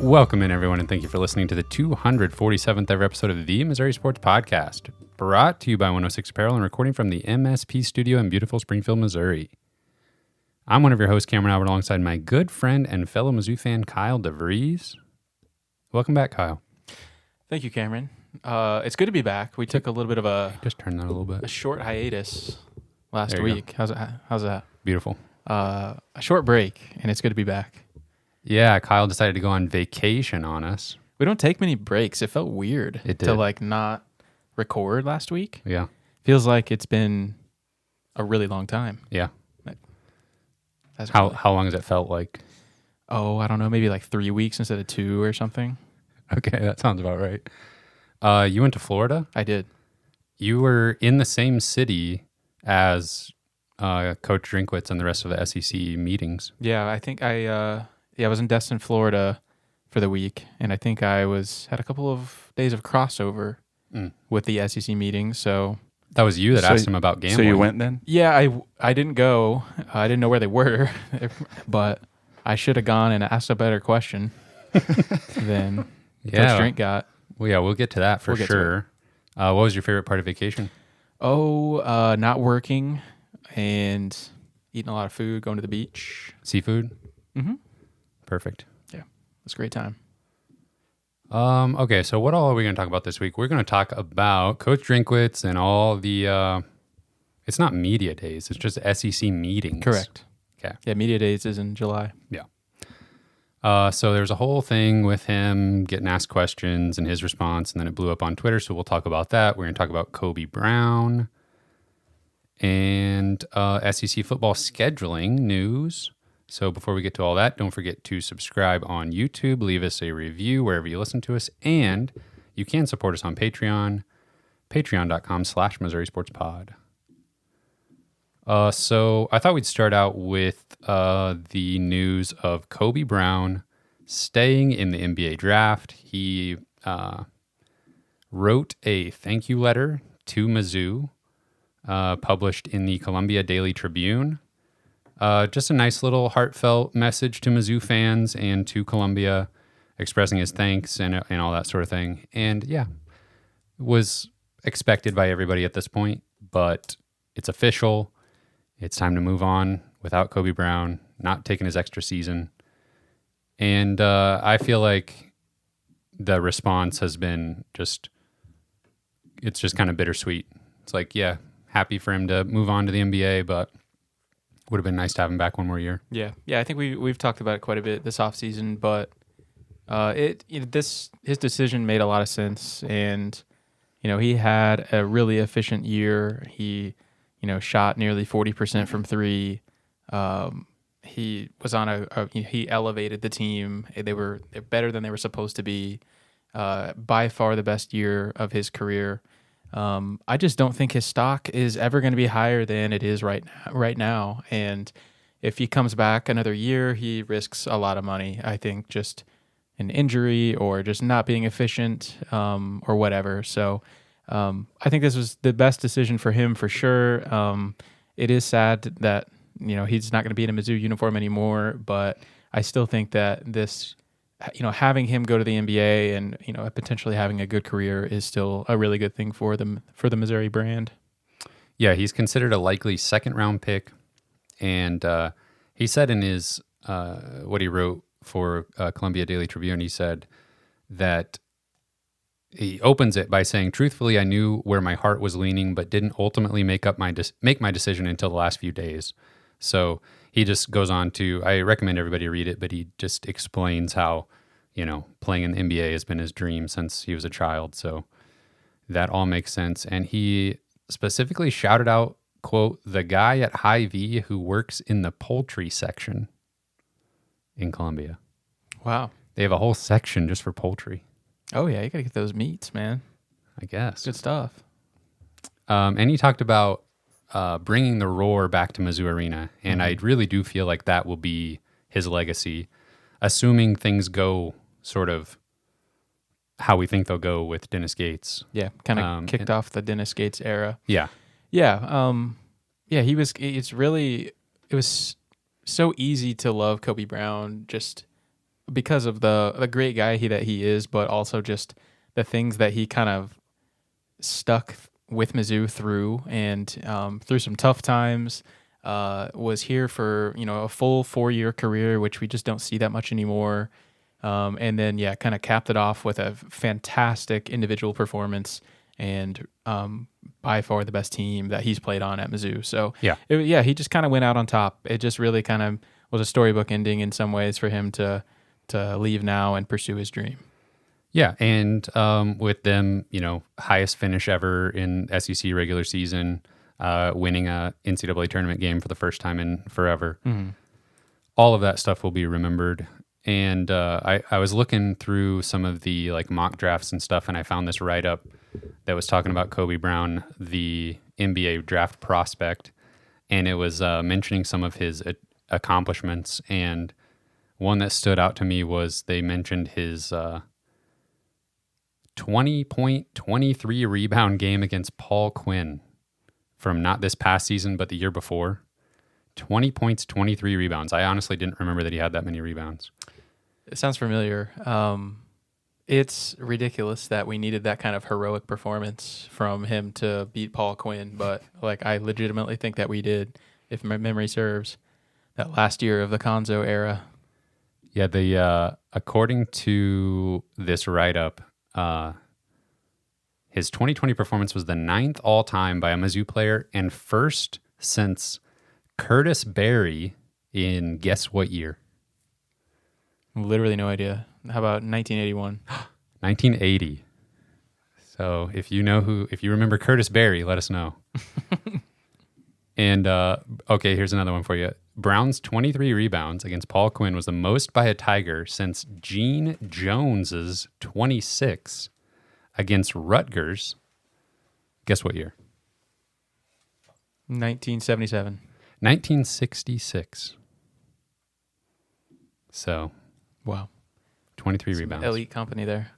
Welcome in, everyone, and thank you for listening to the 247th ever episode of the Missouri Sports Podcast, brought to you by 106 Apparel and recording from the MSP studio in beautiful Springfield, Missouri. I'm one of your hosts, Cameron Albert, alongside my good friend and fellow Mizzou fan, Kyle DeVries. Welcome back, Kyle. Thank you, Cameron. It's good to be back. We took a little bit of Just turn that a little bit. a short hiatus last week. How's that? Beautiful. A short break, and it's good to be back. Yeah, Kyle decided to go on vacation on us. We don't take many breaks. It felt weird to not record last week. Yeah. Feels like it's been a really long time. Yeah. That's How long has it felt like? I don't know, maybe like 3 weeks instead of 2 or something. Okay, that sounds about right. You went to Florida? I did. You were in the same city as Coach Drinkwitz and the rest of the SEC meetings. Yeah, I think I was in Destin, Florida for the week, and I think I had a couple of days of crossover with the SEC meetings, so... That was you that asked him about gambling. So you went then? Yeah, I didn't go. I didn't know where they were, but I should have gone and asked a better question than Coach Drink got. Well, yeah, we'll get to that for sure. What was your favorite part of vacation? Not working and eating a lot of food, going to the beach. Seafood? Mm-hmm. Perfect. Yeah, it was a great time. Okay, so what all are we going to talk about this week? We're going to talk about Coach Drinkwitz and all the, it's not media days, it's just SEC meetings. Correct. Okay. Yeah, media days is in July. Yeah. So there's a whole thing with him getting asked questions and his response, and then it blew up on Twitter, so we'll talk about that. We're going to talk about Kobe Brown and SEC football scheduling news. So before we get to all that, don't forget to subscribe on YouTube, leave us a review wherever you listen to us, and you can support us on Patreon, patreon.com/Missouri Sports Pod. So I thought we'd start out with the news of Kobe Brown staying in the NBA draft. He wrote a thank you letter to Mizzou, published in the Columbia Daily Tribune. Just a nice little heartfelt message to Mizzou fans and to Columbia, expressing his thanks and all that sort of thing. And yeah, was expected by everybody at this point, but it's official. It's time to move on without Kobe Brown, not taking his extra season. And I feel like the response has been it's just kind of bittersweet. It's like, yeah, happy for him to move on to the NBA, but would have been nice to have him back one more year. Yeah. I think we've talked about it quite a bit this offseason, but his decision made a lot of sense, and he had a really efficient year. He shot nearly 40% from three. He was on he elevated the team. They're better than they were supposed to be. By far the best year of his career. I just don't think his stock is ever going to be higher than it is right now. And if he comes back another year, he risks a lot of money. I think just an injury or just not being efficient or whatever. So I think this was the best decision for him for sure. It is sad that he's not going to be in a Mizzou uniform anymore, but I still think that this, having him go to the NBA and potentially having a good career is still a really good thing for the Missouri brand. Yeah, he's considered a likely second-round pick, and he said in his what he wrote for Columbia Daily Tribune, he said that he opens it by saying, "Truthfully, I knew where my heart was leaning, but didn't ultimately make my decision until the last few days." So he just goes on to, I recommend everybody read it, but he just explains how, playing in the NBA has been his dream since he was a child. So that all makes sense. And he specifically shouted out, quote, "the guy at Hy-Vee who works in the poultry section in Columbia." Wow. They have a whole section just for poultry. Oh, yeah. You got to get those meats, man. I guess. Good stuff. And he talked about bringing the Roar back to Mizzou Arena. And I really do feel like that will be his legacy, assuming things go sort of how we think they'll go with Dennis Gates. Yeah, kind of kicked off the Dennis Gates era. Yeah. Yeah. It was so easy to love Kobe Brown just because of the great guy that he is, but also just the things that he kind of stuck with Mizzou through, and through some tough times. Was here for a full 4-year career, which we just don't see that much anymore. And then kind of capped it off with a fantastic individual performance, and by far the best team that he's played on at Mizzou. So he just kind of went out on top. It just really kind of was a storybook ending in some ways for him to leave now and pursue his dream. Yeah, and with them, highest finish ever in SEC regular season, winning a NCAA tournament game for the first time in forever. Mm-hmm. All of that stuff will be remembered. And I was looking through some of the mock drafts and stuff, and I found this write-up that was talking about Kobe Brown, the NBA draft prospect, and it was mentioning some of his accomplishments. And one that stood out to me was they mentioned his 20-point, 23-rebound game against Paul Quinn from not this past season, but the year before. 20 points, 23 rebounds. I honestly didn't remember that he had that many rebounds. It sounds familiar. It's ridiculous that we needed that kind of heroic performance from him to beat Paul Quinn, but I legitimately think that we did, if my memory serves, that last year of the Konzo era. Yeah, according to this write-up, his 2020 performance was the 9th all-time by a Mizzou player and first since Curtis Berry in guess what year? Literally no idea. How about 1981? 1980. So if you remember Curtis Berry, let us know. And okay, here's another one for you. Brown's 23 rebounds against Paul Quinn was the most by a Tiger since Gene Jones's 26 against Rutgers. Guess what year? 1977. 1966. So, wow. 23 Some rebounds. Elite company there.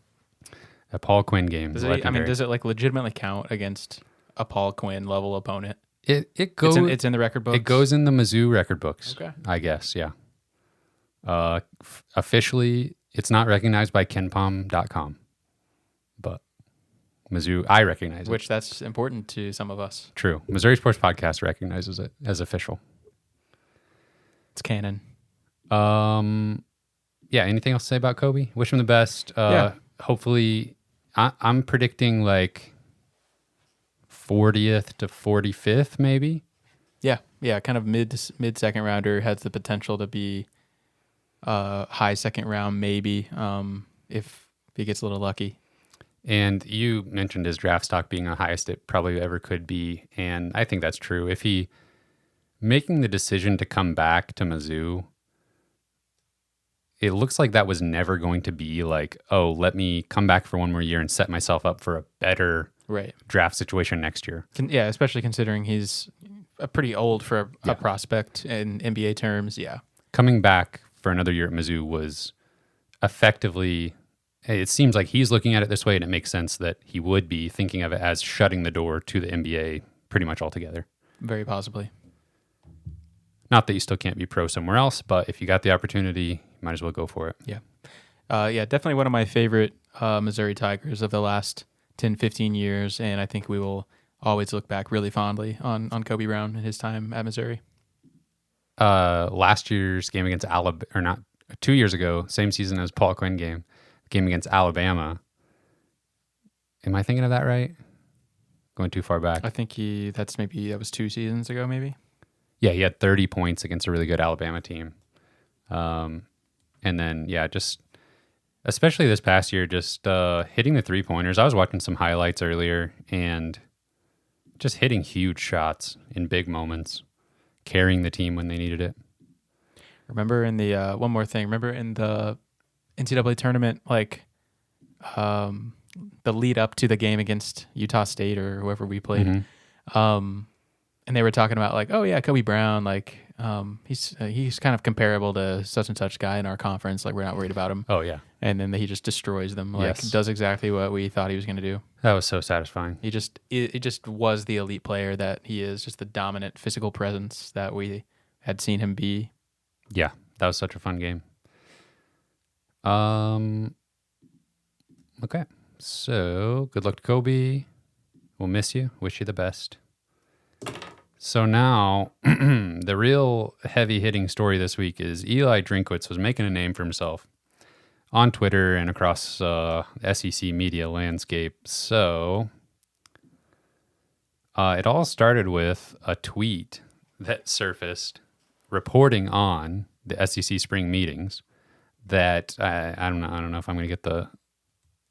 A Paul Quinn game. Does it legitimately count against a Paul Quinn level opponent? It goes. It's in the record books. It goes in the Mizzou record books. Okay. I guess, yeah. Officially, it's not recognized by KenPom.com, but Mizzou, I recognize it. Which that's important to some of us. True. Missouri Sports Podcast recognizes it as official. It's canon. Yeah. Anything else to say about Kobe? Wish him the best. Hopefully, I'm predicting 40th to 45th, maybe. Yeah, kind of mid second rounder, has the potential to be high second round, maybe if he gets a little lucky. And you mentioned his draft stock being the highest it probably ever could be, and I think that's true. If he making the decision to come back to Mizzou, it looks like that was never going to be let me come back for one more year and set myself up for a better draft situation next year. Yeah, especially considering he's pretty old for a prospect in NBA terms. Yeah. Coming back for another year at Mizzou was effectively, it seems like he's looking at it this way, and it makes sense that he would be thinking of it as shutting the door to the NBA pretty much altogether. Very possibly. Not that you still can't be pro somewhere else, but if you got the opportunity, you might as well go for it. Yeah. Definitely one of my favorite Missouri Tigers of the last 10, 15 years, and I think we will always look back really fondly on Kobe Brown and his time at Missouri. Last year's game against Alabama, or not, 2 years ago, same season as Paul Quinn game against Alabama. Am I thinking of that right? Going too far back. I think that was 2 seasons ago, maybe. Yeah, he had 30 points against a really good Alabama team. And then, just especially this past year, just hitting the three-pointers. I was watching some highlights earlier and just hitting huge shots in big moments, carrying the team when they needed it. Remember in the one more thing. Remember in the NCAA tournament, the lead up to the game against Utah State or whoever we played, and they were talking about Kobe Brown, he's kind of comparable to such and such guy in our conference. We're not worried about him. Oh yeah. And then he just destroys them. Yes. Does exactly what we thought he was going to do. That was so satisfying. He just was the elite player that he is, just the dominant physical presence that we had seen him be. Yeah, that was such a fun game. Okay. So good luck to Kobe. We'll miss you. Wish you the best. So now, the real heavy-hitting story this week is Eli Drinkwitz was making a name for himself on Twitter and across SEC media landscape. So it all started with a tweet that surfaced reporting on the SEC spring meetings that I don't know if I'm going to get the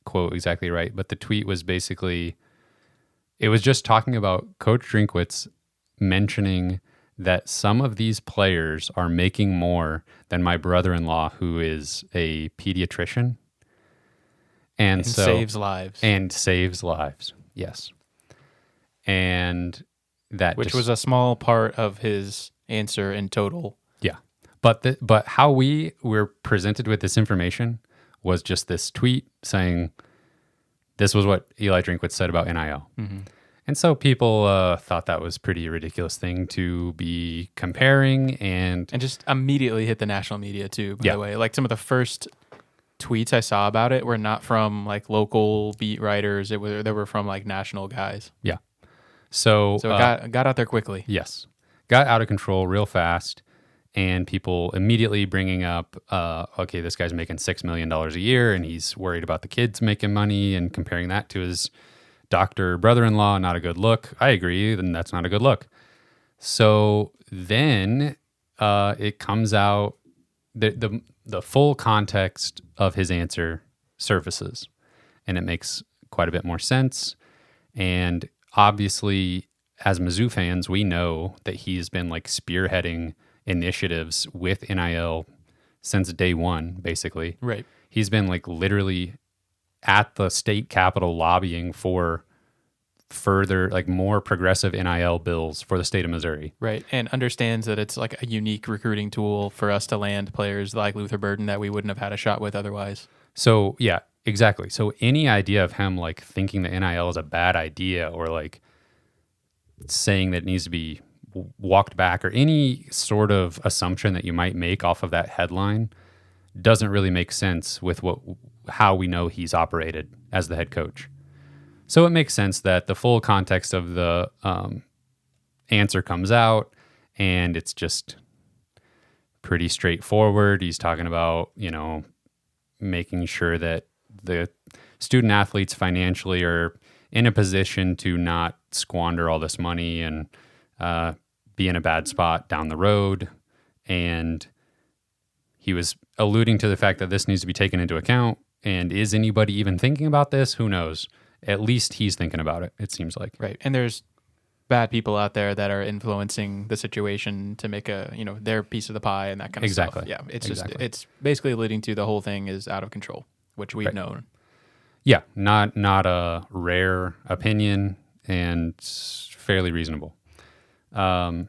quote exactly right, but the tweet was basically, it was just talking about Coach Drinkwitz mentioning that some of these players are making more than my brother-in-law, who is a pediatrician. And so saves lives. And saves lives. Yes. And that which was a small part of his answer in total. Yeah. But how we were presented with this information was just this tweet saying this was what Eli Drinkwitz said about NIL. Mm-hmm. And so people thought that was pretty ridiculous thing to be comparing and just immediately hit the national media too, by the way. Like some of the first tweets I saw about it were not from like local beat writers. They were from like national guys. Yeah. So it got out there quickly. Yes. Got out of control real fast. And people immediately bringing up, okay, this guy's making $6 million a year and he's worried about the kids making money and comparing that to his doctor brother-in-law, not a good look. I agree, then that's not a good look. So then it comes out, the full context of his answer surfaces, and it makes quite a bit more sense. And obviously, as Mizzou fans, we know that he's been like spearheading initiatives with NIL since day one, basically. Right. He's been like literally at the state capitol lobbying for further, like more progressive NIL bills for the state of Missouri. Right. And understands that it's like a unique recruiting tool for us to land players like Luther Burden that we wouldn't have had a shot with otherwise. So, yeah, exactly. So any idea of him like thinking that NIL is a bad idea or like saying that it needs to be walked back or any sort of assumption that you might make off of that headline doesn't really make sense with how we know he's operated as the head coach. So it makes sense that the full context of the answer comes out and it's just pretty straightforward. He's talking about, making sure that the student athletes financially are in a position to not squander all this money and be in a bad spot down the road. And he was alluding to the fact that this needs to be taken into account. And is anybody even thinking about this? Who knows? At least he's thinking about it, it seems like. Right. And there's bad people out there that are influencing the situation to make their piece of the pie and that kind of stuff. Yeah. It's basically alluding to the whole thing is out of control, which we've known. Yeah. Not a rare opinion and fairly reasonable. However,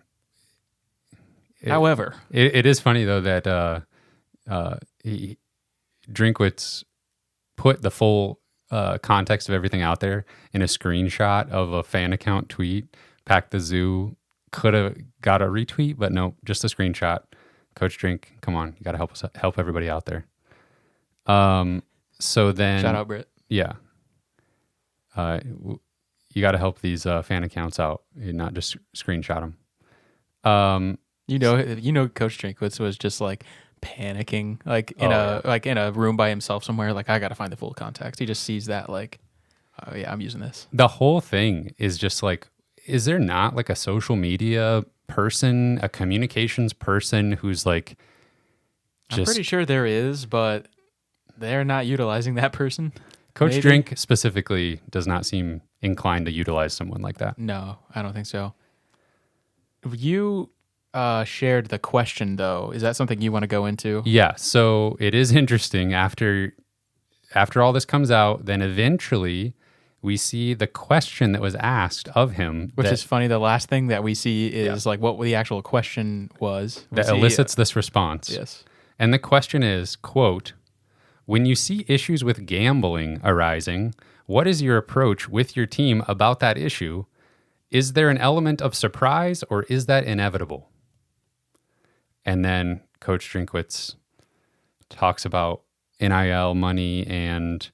it is funny though that Drinkwitz put the full context of everything out there in a screenshot of a fan account tweet. Pack the Zoo could have got a retweet, but no, just a screenshot. Coach Drink, come on, you got to help everybody out there. So then, shout out Britt. Yeah, you got to help these fan accounts out, not just screenshot them. Coach Drinkwitz was just like panicking, like in a room by himself somewhere. Like, I got to find the full context. He just sees that, like, oh yeah, I'm using this. The whole thing is just like, is there not like a social media person, a communications person who's like, I'm pretty sure there is, but they're not utilizing that person. Coach Drink specifically does not seem inclined to utilize someone like that. No, I don't think so. You shared the question, though. Is that something you want to go into? Yeah, so it is interesting. After all this comes out, then eventually we see the question that was asked of him. Which is funny. The last thing that we see is like what the actual question was. That elicits this response. Yes. And the question is, quote, "When you see issues with gambling arising, what is your approach with your team about that issue? Is there an element of surprise or is that inevitable?" And then Coach Drinkwitz talks about NIL money and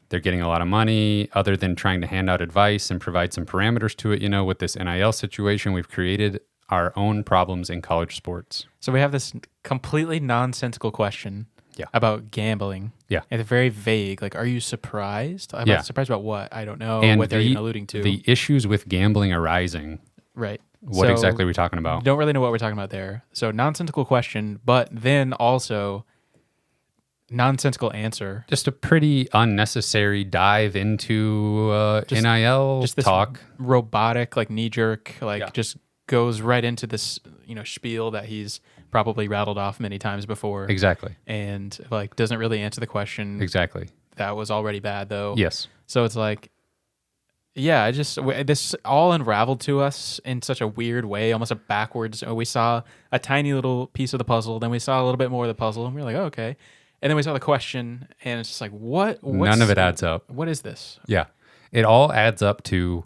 they're getting a lot of money other than trying to hand out advice and provide some parameters to it. With this NIL situation, we've created our own problems in college sports. So we have this completely nonsensical question about gambling. Yeah. And it's very vague. Like, are you surprised? Surprised about what? I don't know And what they're even alluding to. The issues with gambling arising. Right. What exactly are we talking about? Don't really know what we're talking about there. So nonsensical question, but then also nonsensical answer. Just a pretty unnecessary dive into NIL just this talk. Robotic, like knee-jerk, just goes right into this, spiel that he's probably rattled off many times before. Exactly. And doesn't really answer the question. Exactly. That was already bad though. Yes. So it's like, yeah, this all unraveled to us in such a weird way, almost a backwards. We saw a tiny little piece of the puzzle, then we saw a little bit more of the puzzle, and we were like, oh, okay. And then we saw the question, and it's just like, what? None of it adds up. What is this? Yeah. It all adds up to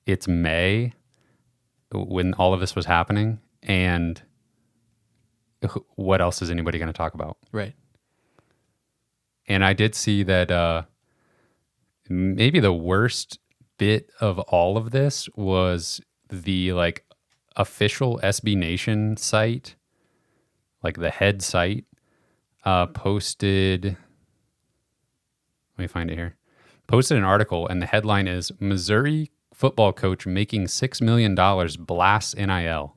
it's May when all of this was happening, and what else is anybody going to talk about? Right. And I did see that maybe the worst bit of all of this was the official SB Nation site, the head site, posted, let me find it here, posted an article, and the headline is Missouri football coach making $6 million blasts NIL,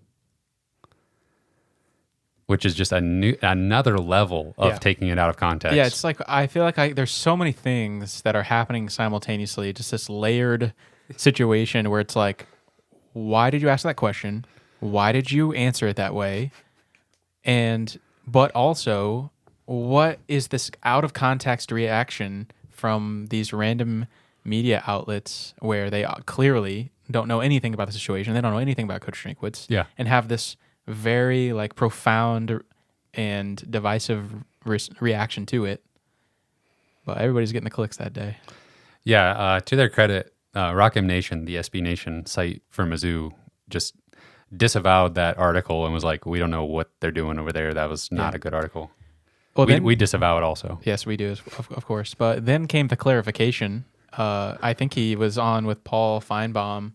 which is just another level of taking it out of context. Yeah, it's like, I feel like there's so many things that are happening simultaneously, just this layered situation where it's like, why did you ask that question? Why did you answer it that way? But also, what is this out of context reaction from these random media outlets where they clearly don't know anything about the situation? They don't know anything about Coach Drinkwitz. Yeah. And have this very profound and divisive reaction to it. But everybody's getting the clicks that day. Yeah. To their credit, Rock M Nation, the SB Nation site for Mizzou, just disavowed that article and was like, we don't know what they're doing over there. That was not a good article. Well, we disavow it also. Yes, we do, of course. But then came the clarification. I think he was on with Paul Feinbaum.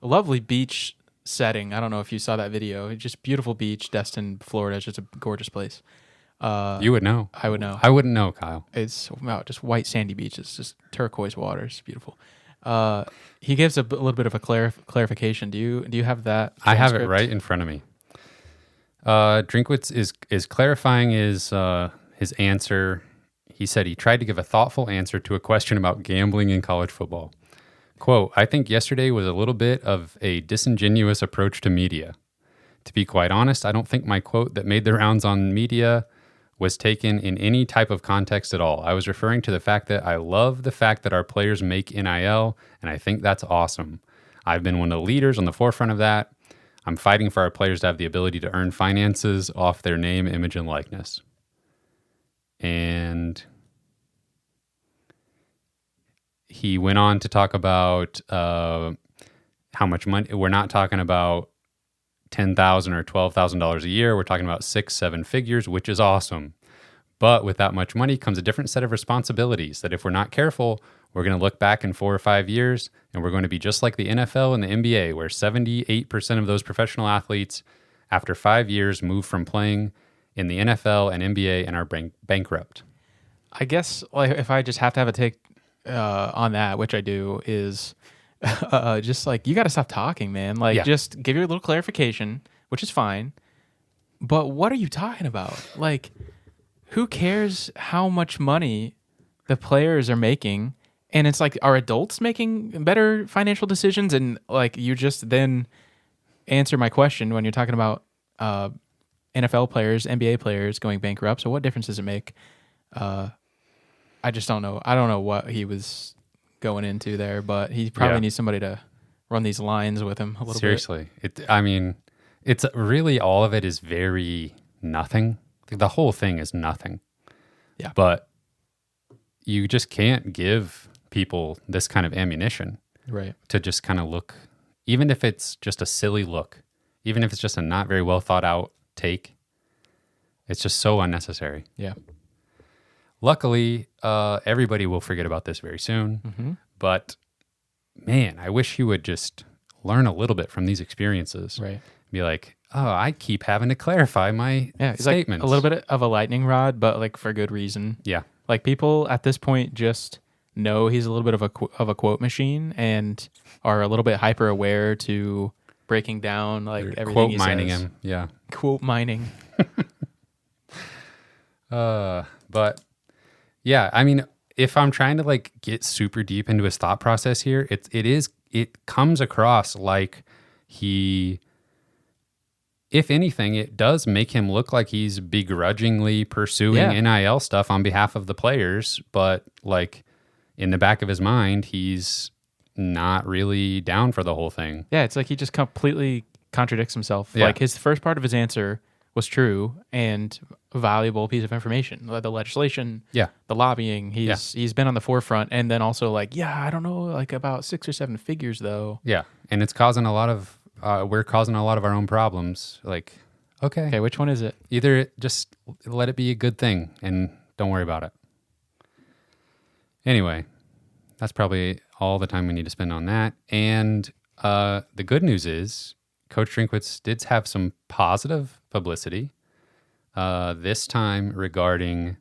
A lovely beach setting. I don't know if you saw that video. Just beautiful beach, Destin, Florida. It's just a gorgeous place. You would know. I would know. I wouldn't know, Kyle. It's just white sandy beaches, just turquoise waters. Beautiful. He gives a little bit of a clarification. Do you have that transcript? I have it right in front of me. Drinkwitz is clarifying his answer. He said he tried to give a thoughtful answer to a question about gambling in college football. Quote, I think yesterday was a little bit of a disingenuous approach to media. To be quite honest, I don't think my quote that made the rounds on media was taken in any type of context at all. I was referring to the fact that I love the fact that our players make NIL, and I think that's awesome. I've been one of the leaders on the forefront of that. I'm fighting for our players to have the ability to earn finances off their name, image, and likeness. And he went on to talk about how much money. We're not talking about $10,000 or $12,000 a year. We're talking about 6-7 figures, which is awesome. But with that much money comes a different set of responsibilities that if we're not careful, we're going to look back in 4 or 5 years and we're going to be just like the NFL and the NBA, where 78% of those professional athletes after 5 years move from playing in the NFL and NBA and are bankrupt. I guess if I just have to have a take on that, which I do, is just you got to stop talking, man. Just give your little clarification, which is fine. But what are you talking about? Who cares how much money the players are making? And it's are adults making better financial decisions? And you just then answer my question when you're talking about NFL players, NBA players going bankrupt. So what difference does it make? I just don't know. I don't know what he was going into there, but he probably needs somebody to run these lines with him a little bit. Seriously. It's really all of it is very nothing. The whole thing is nothing. Yeah. But you just can't give people this kind of ammunition. Right. To just kind of look, even if it's just a silly look, even if it's just a not very well thought out take, it's just so unnecessary. Yeah. Luckily, everybody will forget about this very soon. Mm-hmm. But man, I wish he would just learn a little bit from these experiences. Right. Be like, oh, I keep having to clarify my He's statements. like a little bit of a lightning rod, but like for good reason. Yeah. Like people at this point just know he's a little bit of a quote machine and are a little bit hyper aware to breaking down like They're everything quote he mining says. him. Yeah. Quote mining. But yeah, I mean, if I'm trying to like get super deep into his thought process here, it comes across like he, if anything, it does make him look like he's begrudgingly pursuing NIL stuff on behalf of the players, but like in the back of his mind, he's not really down for the whole thing. Yeah, it's like he just completely contradicts himself. Yeah. Like his first part of his answer was true and a valuable piece of information. The legislation, the lobbying, he's been on the forefront, and then also like, I don't know, like about 6 or 7 figures though. Yeah, and it's causing a lot of we're causing a lot of our own problems. Like, okay, which one is it? Either just let it be a good thing and don't worry about it. Anyway, that's probably all the time we need to spend on that. And the good news is Coach Drinkwitz did have some positive publicity this time regarding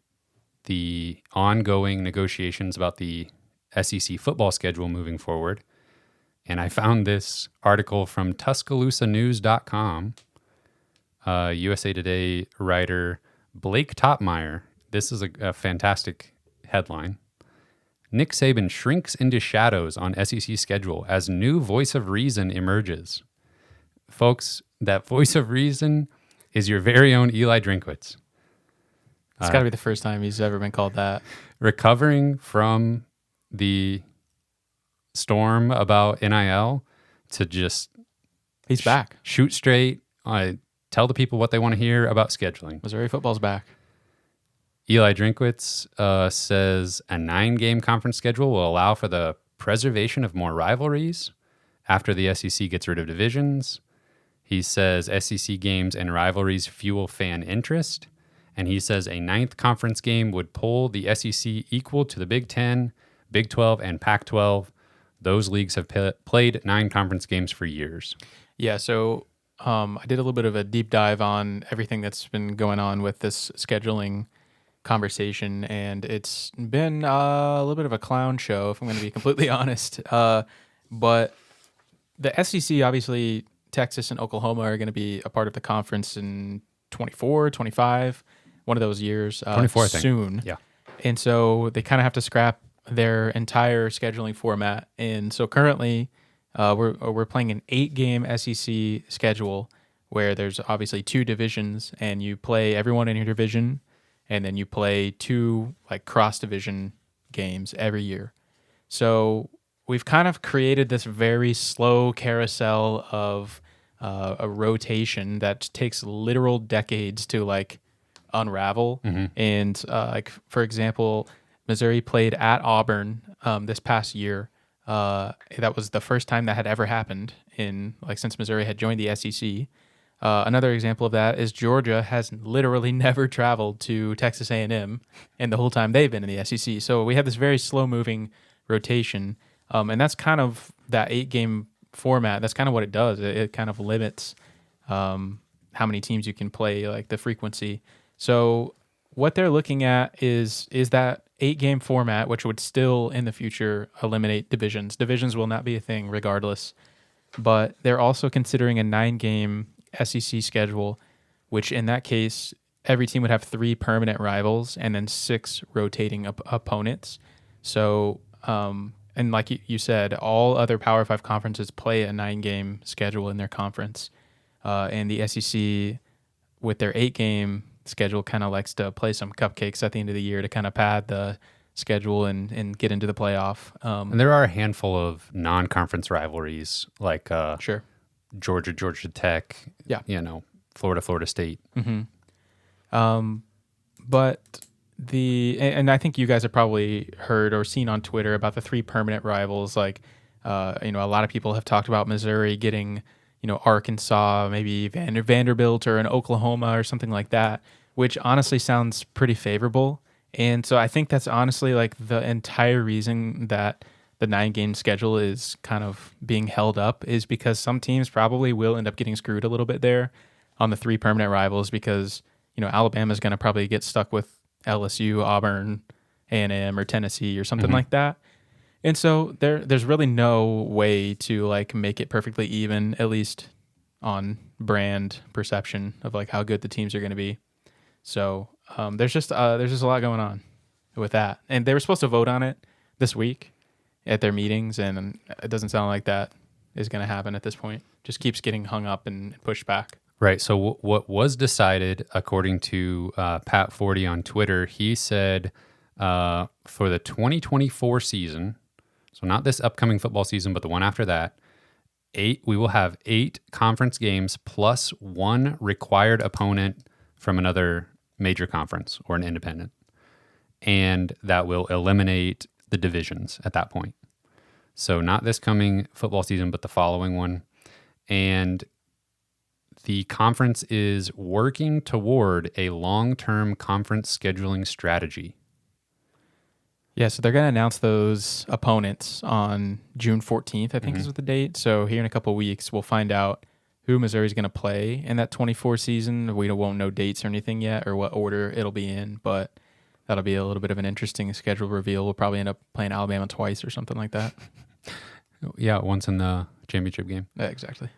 the ongoing negotiations about the SEC football schedule moving forward. And I found this article from TuscaloosaNews.com. USA Today writer Blake Topmeyer. This is a fantastic headline. Nick Saban shrinks into shadows on SEC schedule as new voice of reason emerges. Folks, that voice of reason is your very own Eli Drinkwitz. It's got to be the first time he's ever been called that. Recovering from the storm about NIL to just... He's back. Shoot straight. Tell the people what they want to hear about scheduling. Missouri football's back. Eli Drinkwitz says a 9-game conference schedule will allow for the preservation of more rivalries after the SEC gets rid of divisions. He says SEC games and rivalries fuel fan interest. And he says a 9th conference game would pull the SEC equal to the Big 10, Big 12, and Pac-12. Those leagues have played 9 conference games for years. Yeah, so I did a little bit of a deep dive on everything that's been going on with this scheduling conversation, and it's been a little bit of a clown show, if I'm going to be completely honest. But the SEC, obviously, Texas and Oklahoma are going to be a part of the conference in 24, 25, one of those years 24, I think. Soon. Yeah. And so they kind of have to scrap their entire scheduling format. And so currently we're playing an 8-game SEC schedule where there's obviously 2 divisions, and you play everyone in your division, and then you play 2 like cross-division games every year. So we've kind of created this very slow carousel of a rotation that takes literal decades to like unravel. Mm-hmm. And like for example, Missouri played at Auburn this past year. That was the first time that had ever happened since Missouri had joined the SEC. Another example of that is Georgia has literally never traveled to Texas A&M, and the whole time they've been in the SEC. So we have this very slow-moving rotation, and that's kind of that 8-game format. That's kind of what it does. It kind of limits how many teams you can play, like the frequency. So what they're looking at is that 8-game format, which would still in the future eliminate divisions. Divisions will not be a thing regardless, but they're also considering a 9-game SEC schedule, which in that case, every team would have 3 permanent rivals and then 6 rotating opponents. So, and like you said, all other Power 5 conferences play a 9-game schedule in their conference. And the SEC, with their 8-game schedule, kind of likes to play some cupcakes at the end of the year to kind of pad the schedule and get into the playoff. And there are a handful of non-conference rivalries, like sure. Georgia Tech, Florida State. Mm-hmm. But and I think you guys have probably heard or seen on Twitter about the 3 permanent rivals. Like, a lot of people have talked about Missouri getting, Arkansas, maybe Vanderbilt or an Oklahoma or something like that, which honestly sounds pretty favorable. And so I think that's honestly like the entire reason that the 9-game schedule is kind of being held up is because some teams probably will end up getting screwed a little bit there on the 3 permanent rivals because, Alabama's going to probably get stuck with LSU, Auburn, A&M, or Tennessee or something like that. And so there's really no way to like make it perfectly even, at least on brand perception of like how good the teams are going to be. So there's just a lot going on with that. And they were supposed to vote on it this week at their meetings, and it doesn't sound like that is going to happen at this point. Just keeps getting hung up and pushed back. Right. So what was decided, according to Pat Forty on Twitter, he said for the 2024 season, so not this upcoming football season, but the one after that, we will have 8 conference games plus 1 required opponent from another major conference or an independent. And that will eliminate the divisions at that point. So not this coming football season, but the following one. And the conference is working toward a long-term conference scheduling strategy. Yeah, so they're going to announce those opponents on June 14th, I think is the date. So here in a couple of weeks, we'll find out who Missouri's going to play in that 24 season. We won't know dates or anything yet or what order it'll be in, but that'll be a little bit of an interesting schedule reveal. We'll probably end up playing Alabama twice or something like that. Yeah, once in the championship game. Yeah, exactly.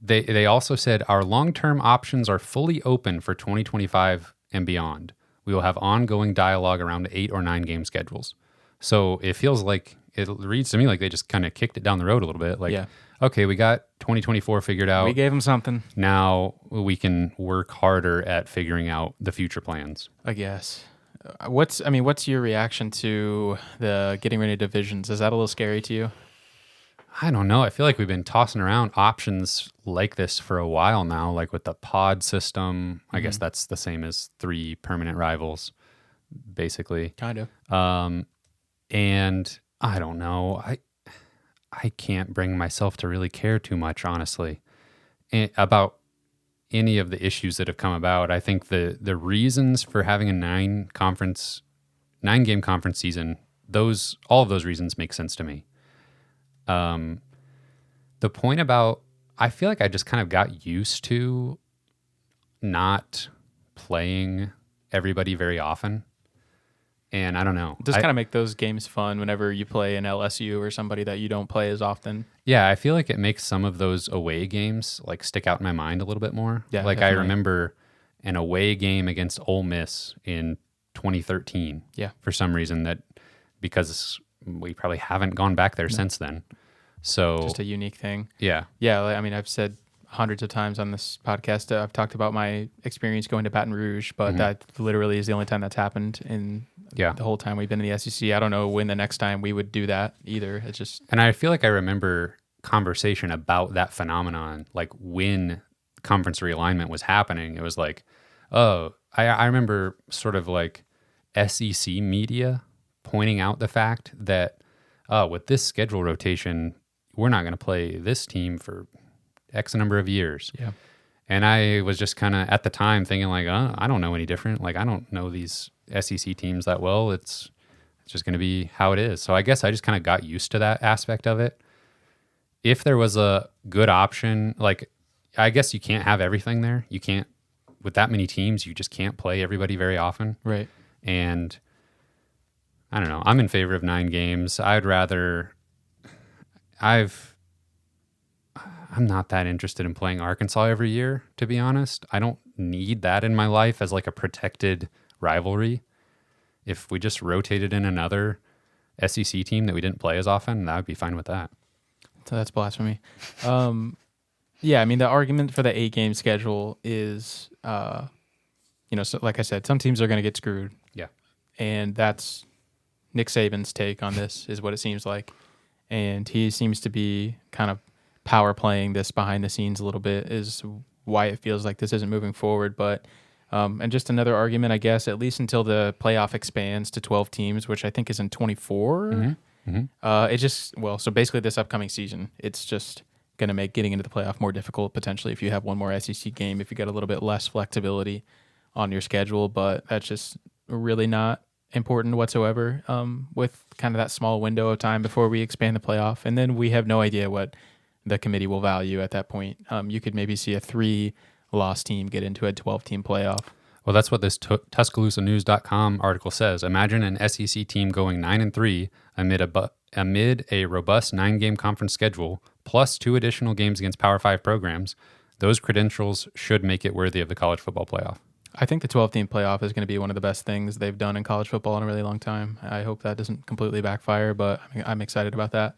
They also said our long-term options are fully open for 2025 and beyond. We will have ongoing dialogue around 8 or 9 game schedules. So it feels like, it reads to me like they just kind of kicked it down the road a little bit. Like, okay, we got 2024 figured out. We gave them something. Now we can work harder at figuring out the future plans. I guess. What's your reaction to the getting rid of divisions? Is that a little scary to you? I don't know. I feel like we've been tossing around options like this for a while now, like with the pod system. I guess that's the same as 3 permanent rivals, basically. Kind of. And I don't know. I can't bring myself to really care too much, honestly, about any of the issues that have come about. I think the reasons for having a 9-game conference season, all of those reasons make sense to me. The point about, I feel like I just kind of got used to not playing everybody very often. And I don't know. Just kind of make those games fun whenever you play an LSU or somebody that you don't play as often. Yeah, I feel like it makes some of those away games like stick out in my mind a little bit more. Yeah, like definitely. I remember an away game against Ole Miss in 2013. Yeah. For some reason because we probably haven't gone back there since then. So just a unique thing. Yeah. Yeah, I mean, I've said hundreds of times on this podcast, I've talked about my experience going to Baton Rouge, but that literally is the only time that's happened in the whole time we've been in the SEC. I don't know when the next time we would do that either. It's just... And I feel like I remember conversation about that phenomenon, like when conference realignment was happening. It was like, I remember sort of like SEC media pointing out the fact that with this schedule rotation, we're not going to play this team for X number of years. Yeah. And I was just kind of at the time thinking like, I don't know any different. Like, I don't know these SEC teams that well. It's just going to be how it is. So I guess I just kind of got used to that aspect of it. If there was a good option, like, I guess you can't have everything there. You can't, with that many teams, you just can't play everybody very often. Right. And I don't know. I'm in favor of 9 games. I'm not that interested in playing Arkansas every year, to be honest. I don't need that in my life as like a protected rivalry. If we just rotated in another SEC team that we didn't play as often, that would be fine with that. So that's blasphemy. Yeah, I mean, the argument for the 8-game schedule is, so like I said, some teams are going to get screwed. Yeah. And that's Nick Saban's take on this, is what it seems like. And he seems to be kind of power playing this behind the scenes a little bit, is why it feels like this isn't moving forward. But and just another argument, I guess, at least until the playoff expands to 12 teams, which I think is in 24. It just, so basically this upcoming season, it's just going to make getting into the playoff more difficult potentially if you have one more SEC game, if you get a little bit less flexibility on your schedule, but that's just really not important whatsoever with kind of that small window of time before we expand the playoff. And then we have no idea what the committee will value at that point. You could maybe see a 3-loss team get into a 12-team playoff. Well, that's what this TuscaloosaNews.com article says. Imagine an SEC team going 9-3 amid a robust 9-game conference schedule, plus 2 additional games against Power 5 programs. Those credentials should make it worthy of the college football playoff. I think the 12-team playoff is going to be one of the best things they've done in college football in a really long time. I hope that doesn't completely backfire, but I'm excited about that.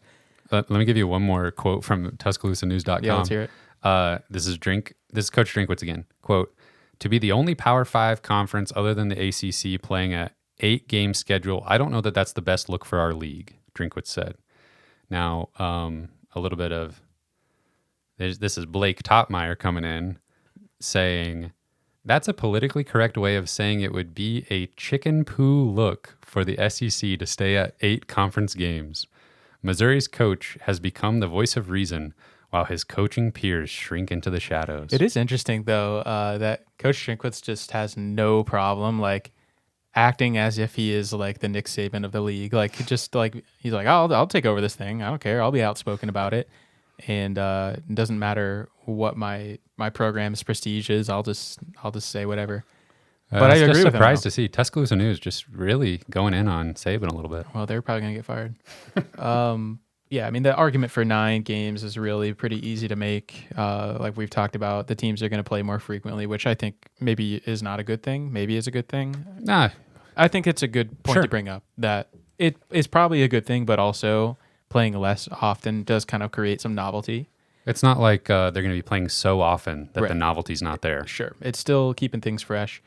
Let me give you one more quote from TuscaloosaNews.com. Yeah, let's hear it. This is Coach Drinkwitz again. Quote, "To be the only Power 5 conference other than the ACC playing a 8-game schedule, I don't know that that's the best look for our league," Drinkwitz said. Now, a little bit of, this is Blake Topmeyer coming in saying, "That's a politically correct way of saying it would be a chicken poo look for the SEC to stay at 8 conference games. Missouri's coach has become the voice of reason while his coaching peers shrink into the shadows." It is interesting, though, that Coach Drinkwitz just has no problem, like, acting as if he is, like, the Nick Saban of the league. Like, just, like, he's like, I'll take over this thing. I don't care. I'll be outspoken about it. And it doesn't matter what my program's prestige is. I'll just say whatever. But I agree with him. Surprised to see Tuscaloosa News just really going in on Saban a little bit. Well, they're probably going to get fired. Yeah, I mean, the argument for 9 games is really pretty easy to make. Like we've talked about, the teams are going to play more frequently, which I think maybe is not a good thing. Maybe is a good thing. Nah. I think it's a good point to bring up, that it is probably a good thing, but also playing less often does kind of create some novelty. It's not like they're going to be playing so often that the novelty's not there. Sure. It's still keeping things fresh.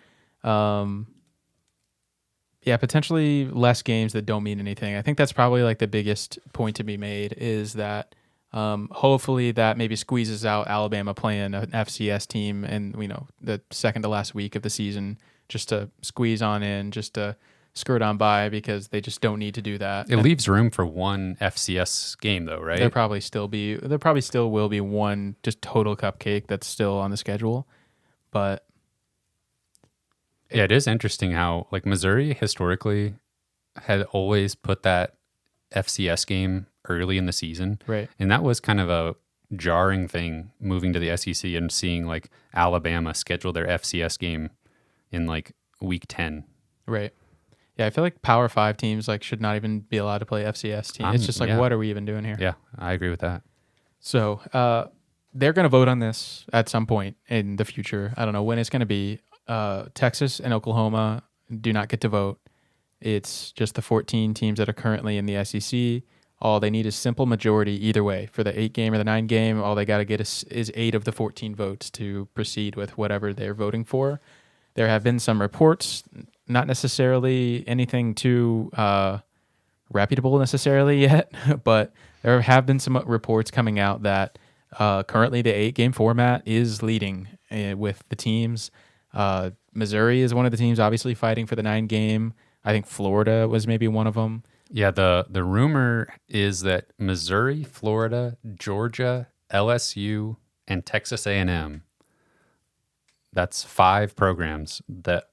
Yeah, potentially less games that don't mean anything. I think that's probably like the biggest point to be made, is that hopefully that maybe squeezes out Alabama playing an FCS team and, the second to last week of the season, just to squeeze on in, just to skirt on by, because they just don't need to do that. It leaves room for one FCS game though, right? There probably still will be one just total cupcake that's still on the schedule, but yeah, it is interesting how, like, Missouri historically had always put that FCS game early in the season. Right. And that was kind of a jarring thing, moving to the SEC and seeing like Alabama schedule their FCS game in like week 10. Right. Yeah, I feel like Power 5 teams like should not even be allowed to play FCS teams. It's just like, what are we even doing here? Yeah, I agree with that. So they're going to vote on this at some point in the future. I don't know when it's going to be. Texas and Oklahoma do not get to vote. It's just the 14 teams that are currently in the SEC. All they need is simple majority either way. For the 8-game or the 9-game, all they got to get is 8 of the 14 votes to proceed with whatever they're voting for. There have been some reports, not necessarily anything too reputable necessarily yet, but there have been some reports coming out that currently the 8-game format is leading with the teams. Missouri is one of the teams obviously fighting for the 9-game. I think Florida was maybe one of them. Yeah, the rumor is that Missouri, Florida, Georgia, LSU, and Texas A&M, that's 5 programs that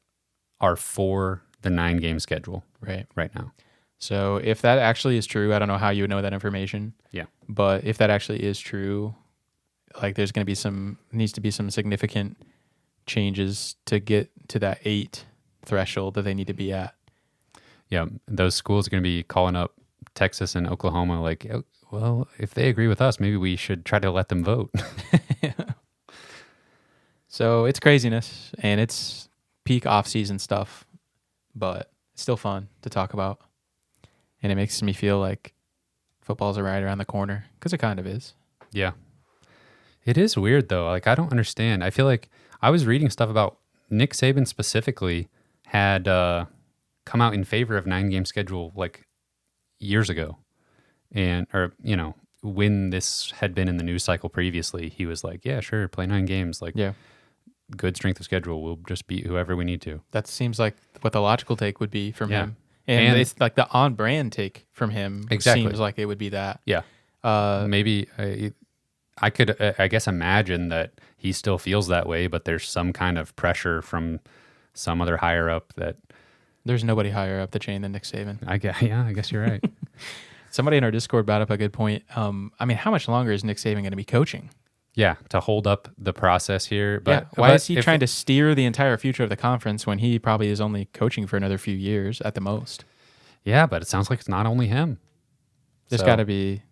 are for the 9-game schedule right now. So if that actually is true, I don't know how you would know that information. Yeah. But if that actually is true, like there's going to be needs to be some significant changes to get to that 8 threshold that they need to be at. Yeah, those schools are going to be calling up Texas and Oklahoma like, well, if they agree with us, maybe we should try to let them vote. So it's craziness, and it's peak off-season stuff, but it's still fun to talk about. And it makes me feel like football's right around the corner, because it kind of is. Yeah. It is weird, though. Like, I don't understand. I feel like I was reading stuff about Nick Saban specifically had come out in favor of 9-game schedule like years ago. When this had been in the news cycle previously, he was like, yeah, sure, play 9 games. Like, yeah, good strength of schedule. We'll just beat whoever we need to. That seems like what the logical take would be from him. And it's like the on-brand take from him seems like it would be that. Yeah. Maybe I could, I guess, imagine that he still feels that way, but there's some kind of pressure from some other higher up that... There's nobody higher up the chain than Nick Saban. I guess you're right. Somebody in our Discord brought up a good point. How much longer is Nick Saban going to be coaching? Yeah, to hold up the process here. But why is he trying to steer the entire future of the conference when he probably is only coaching for another few years at the most? Yeah, but it sounds like it's not only him. There's got to be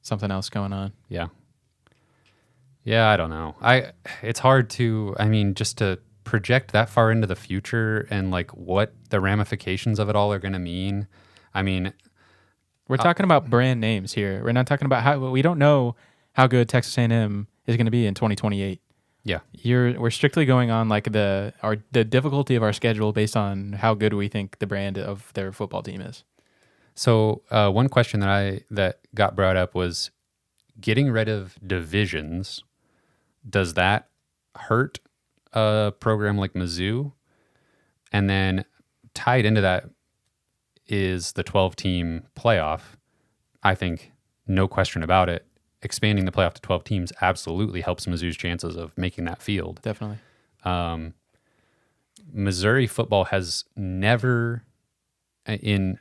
something else going on. Yeah. Yeah, I don't know. It's hard to, just to project that far into the future and like what the ramifications of it all are going to mean. We're talking about brand names here. We're not talking about how we don't know how good Texas A&M is going to be in 2028. Yeah. We're strictly going on like the difficulty of our schedule based on how good we think the brand of their football team is. So one question that got brought up was getting rid of divisions. Does that hurt a program like Mizzou? And then tied into that is the 12-team playoff. I think no question about it. Expanding the playoff to 12 teams absolutely helps Mizzou's chances of making that field. Definitely. Missouri football has never, in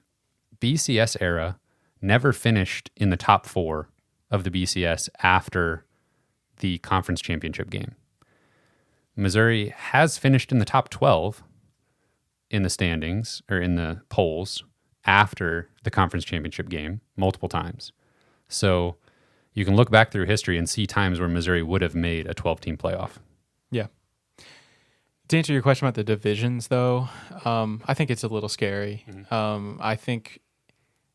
BCS era, never finished in the top 4 of the BCS after the conference championship game. Missouri has finished in the top 12 in the standings or in the polls after the conference championship game multiple times. So you can look back through history and see times where Missouri would have made a 12-team playoff. Yeah. To answer your question about the divisions, though, I think it's a little scary. Mm-hmm. I think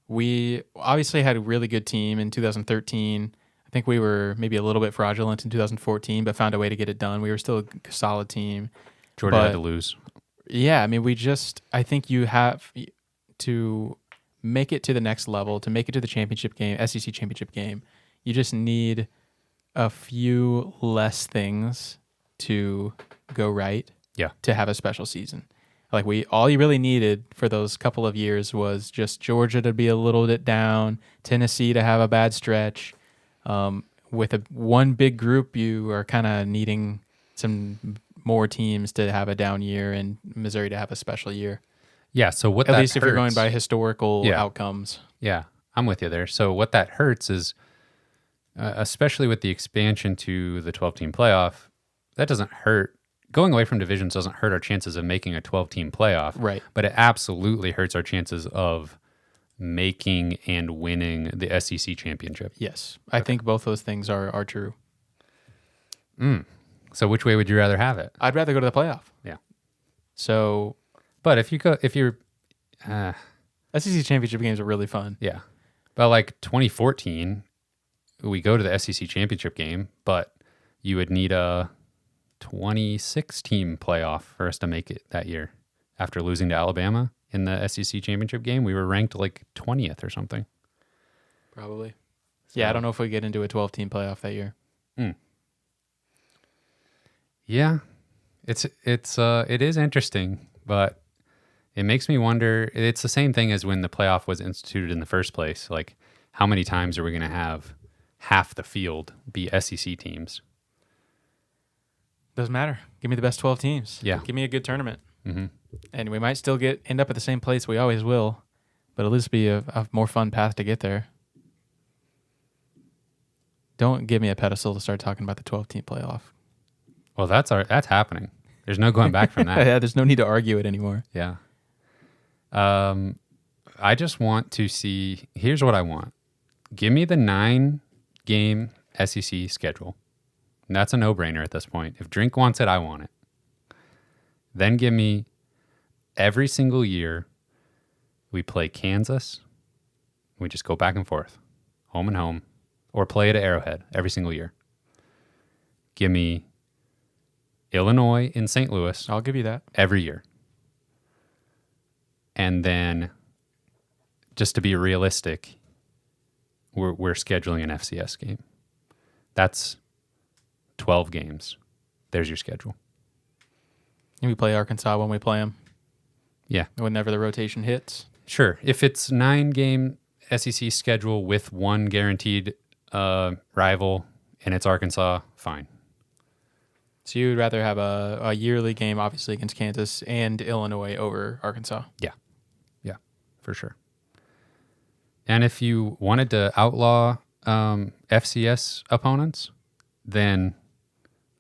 we obviously had a really good team in 2013. I think we were maybe a little bit fraudulent in 2014, but found a way to get it done. We were still a solid team. Georgia had to lose. Yeah, I think you have to make it to the next level, to make it to the championship game, SEC championship game. You just need a few less things to go right. Yeah. To have a special season. Like all you really needed for those couple of years was just Georgia to be a little bit down, Tennessee to have a bad stretch. With one big group, you are kind of needing some more teams to have a down year and Missouri to have a special year. Yeah, so what at least if you're going by historical outcomes. Yeah, I'm with you there. So what that hurts is, especially with the expansion to the 12-team playoff, that doesn't hurt. Going away from divisions doesn't hurt our chances of making a 12-team playoff. Right. But it absolutely hurts our chances of making and winning the SEC championship. Yes. I think both those things are true. So which way would you rather have it? I'd rather go to the playoff. Yeah. So, but if you're SEC championship games are really fun. Yeah. But like 2014, we go to the SEC championship game, but you would need a 26-team playoff for us to make it that year. After losing to Alabama in the SEC championship game, we were ranked like 20th or something. Probably. So, yeah, I don't know if we get into a 12-team playoff that year. Yeah, it is interesting, but it makes me wonder. It's the same thing as when the playoff was instituted in the first place. Like, how many times are we going to have half the field be SEC teams? Doesn't matter. Give me the best 12 teams. Yeah. Give me a good tournament. Mm-hmm. And we might still end up at the same place. We always will, but at least be a more fun path to get there. Don't give me a pedestal to start talking about the 12-team playoff. Well, that's happening. There's no going back from that. Yeah, there's no need to argue it anymore. Yeah. I just want to see. Here's what I want. Give me the 9-game SEC schedule. And that's a no-brainer at this point. If Drink wants it, I want it. Then give me every single year we play Kansas. We just go back and forth, home and home, or play it at Arrowhead every single year. Give me Illinois in St. Louis. I'll give you that. Every year. And then, just to be realistic, we're scheduling an FCS game. That's 12 games. There's your schedule. And we play Arkansas when we play them. Yeah. Whenever the rotation hits. Sure. If it's 9-game SEC schedule with one guaranteed rival and it's Arkansas, fine. So you would rather have a yearly game, obviously, against Kansas and Illinois over Arkansas? Yeah, for sure. And if you wanted to outlaw FCS opponents, then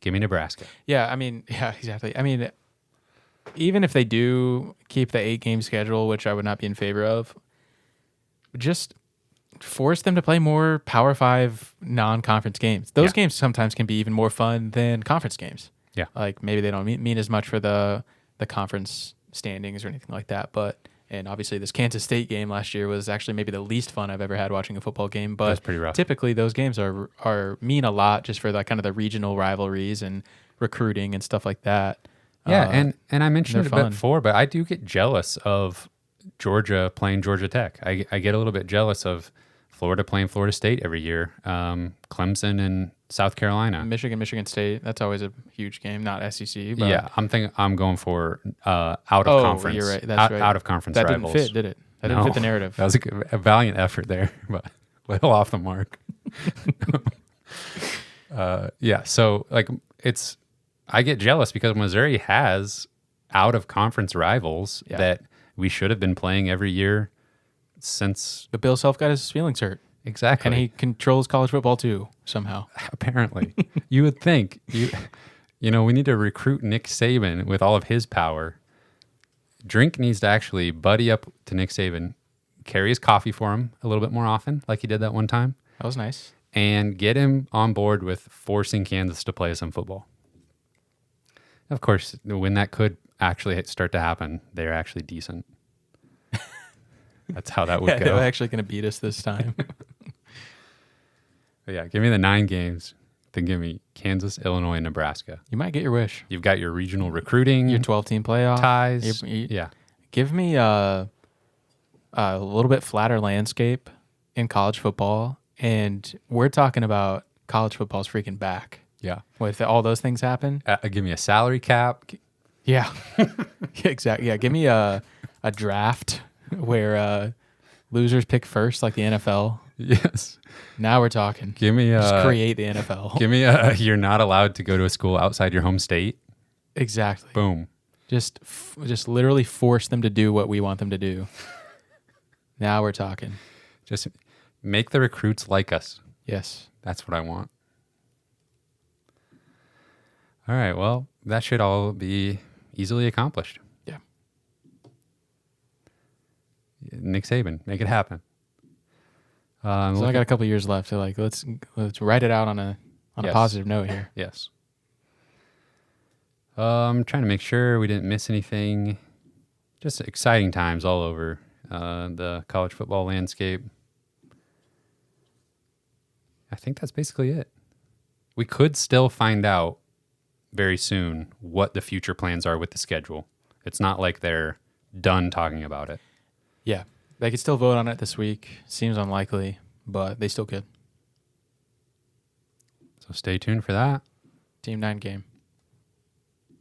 give me Nebraska. Yeah, exactly. I mean, even if they do keep the 8-game schedule, which I would not be in favor of, just force them to play more Power 5 non-conference games. Those games sometimes can be even more fun than conference games. Yeah. Like maybe they don't mean as much for the conference standings or anything like that. And obviously this Kansas State game last year was actually maybe the least fun I've ever had watching a football game. But that's pretty rough. Typically those games are mean a lot just for kind of the regional rivalries and recruiting and stuff like that. Yeah, and I mentioned it a bit fun. before, but I do get jealous of Georgia playing Georgia Tech. I get a little bit jealous of Florida playing Florida State every year, Clemson and South Carolina. Michigan State, that's always a huge game, not SEC. But Yeah, I'm going for out of conference. You're right. That's right. Out of conference that rivals. didn't fit, did it? That didn't fit the narrative. That was a valiant effort there, but a little off the mark. So like I get jealous because Missouri has out of conference rivals that we should have been playing every year since. But Bill Self got his feelings hurt. Exactly. And he controls college football too, somehow. Apparently. You would think, we need to recruit Nick Saban with all of his power. Drink needs to actually buddy up to Nick Saban, carry his coffee for him a little bit more often, like he did that one time. That was nice. And get him on board with forcing Kansas to play some football. Of course, when that could actually start to happen, they're actually decent. That's how that would go. They're actually going to beat us this time. But yeah, give me the 9 games. Then give me Kansas, Illinois, and Nebraska. You might get your wish. You've got your regional recruiting, Your 12-team playoff. ties. Yeah. Give me a little bit flatter landscape in college football. And we're talking about college football's freaking back. Yeah. If all those things happen. Give me a salary cap. Yeah. Exactly. Yeah. Give me a draft where losers pick first, like the NFL. Yes. Now we're talking. Give me just create the NFL. Give me you're not allowed to go to a school outside your home state. Exactly. Boom. Just literally force them to do what we want them to do. Now we're talking. Just make the recruits like us. Yes. That's what I want. All right. Well, that should all be easily accomplished. Yeah. Nick Saban, make it happen. So I got a couple years left. So let's write it out on a positive note here. Yes. I'm trying to make sure we didn't miss anything. Just exciting times all over the college football landscape. I think that's basically it. We could still find out very soon what the future plans are with the schedule. It's not like they're done talking about it. Yeah. They could still vote on it this week. Seems unlikely, but they still could. So stay tuned for that. Team 9 game.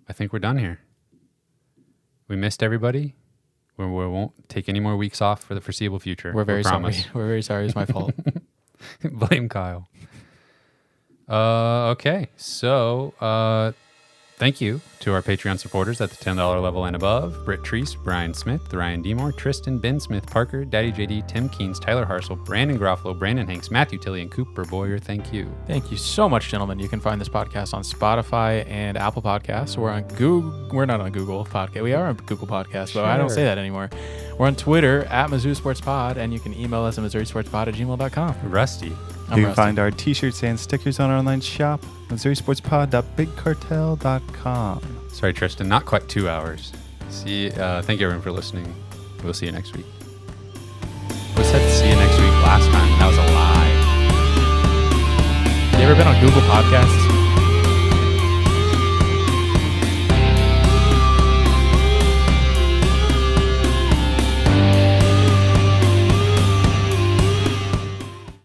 I think we're done here. We missed everybody. We won't take any more weeks off for the foreseeable future. We're very sorry. Promise. We're very sorry. It's my fault. Blame Kyle. Okay. So thank you to our Patreon supporters at the $10 level and above. Britt Treese, Brian Smith, Ryan Demore, Tristan, Ben Smith, Parker, Daddy JD, Tim Keynes, Tyler Harsel, Brandon Groffalo, Brandon Hanks, Matthew Tilley, and Cooper Boyer. Thank you. Thank you so much, gentlemen. You can find this podcast on Spotify and Apple Podcasts. We're on Google. We're not on Google Podcast. We are on Google Podcasts, but I don't say that anymore. We're on Twitter at Mizzou Sports Pod, and you can email us at MissouriSportsPod@gmail.com. Rusty. You can find our t-shirts and stickers on our online shop, MissouriSportsPod.BigCartel.com. Sorry, Tristan. Not quite 2 hours. Thank you, everyone, for listening. We'll see you next week. We said see you next week last time. That was a lie. You ever been on Google Podcasts?